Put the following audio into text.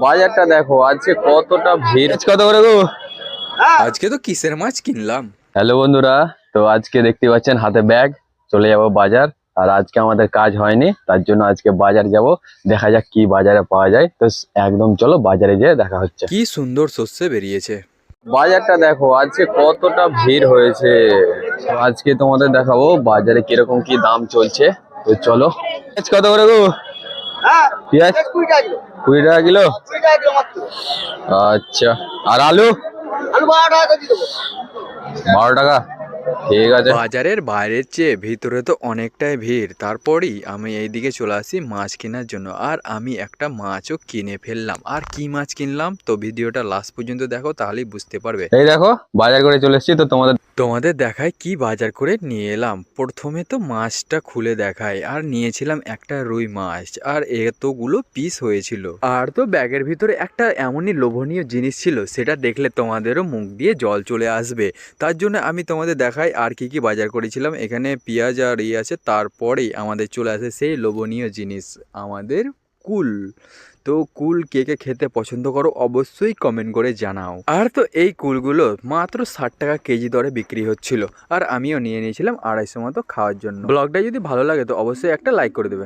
বাজারটা দেখো আজকে কতটা ভিড়। কত করে গো? আজকে তো কিসের মাছ কিনলাম। হ্যালো বন্ধুরা, তো আজকে দেখতে পাচ্ছেন হাতে ব্যাগ, চলে যাব বাজার। আর আজকে আমাদের কাজ হয়নি, তার জন্য আজকে বাজার যাব। দেখা যাক কি বাজারে পাওয়া যায়। তো একদম চলো বাজারে যেয়ে দেখা হচ্ছে। কি সুন্দর শস্য বেরিয়েছে। বাজারটা দেখো আজকে কতটা ভিড় হয়েছে। তো আজকে তোমাদের দেখাবো বাজারে কিরকম কি দাম চলছে। তো চলো। পেঁয়াজ কত করে গো? পেঁয়াজ 20 টাকা কিলো। আচ্ছা, আর আলু? 12 টাকা। ঠিক আছে। বাজারের বাইরের চেয়ে ভিতরে তো অনেকটাই ভিড়, তারপরেই আমি এইদিকে চলে আসি মাছ কেনার জন্য। আর আমি একটা মাছও কিনে ফেললাম। আর কি মাছ কিনলাম তো ভিডিওটা লাস্ট পর্যন্ত দেখো, তাহলেই বুঝতে পারবে। এই দেখো বাজার করে চলে এসেছি, তো তোমাদের দেখায় কি বাজার করে নিয়ে এলাম। প্রথমে তো মাছটা খুলে দেখায়, আর নিয়েছিলাম একটা রুই মাছ, আর এতগুলো পিস হয়েছিল। আর তো ব্যাগের ভিতরে একটা এমনই লোভনীয় জিনিস ছিল, সেটা দেখলে তোমাদেরও মুখ দিয়ে জল চলে আসবে। তার জন্য আমি তোমাদের দেখাই আর কি কি বাজার করেছিলাম। এখানে পেঁয়াজ আর আছে, তারপরেই আমাদের চলে আসে সেই লোভনীয় জিনিস, আমাদের কুল। তো কুল কে কে খেতে পছন্দ করো অবশ্যই কমেন্ট করে জানাও। আর তো এই কুলগুলো মাত্র 60 টাকা কেজি দরে বিক্রি হচ্ছিল, আর আমিও নিয়ে নিয়েছিলাম 250 মতো খাওয়ার জন্য। ব্লগটা যদি ভালো লাগে তো অবশ্যই একটা লাইক করে দেবে।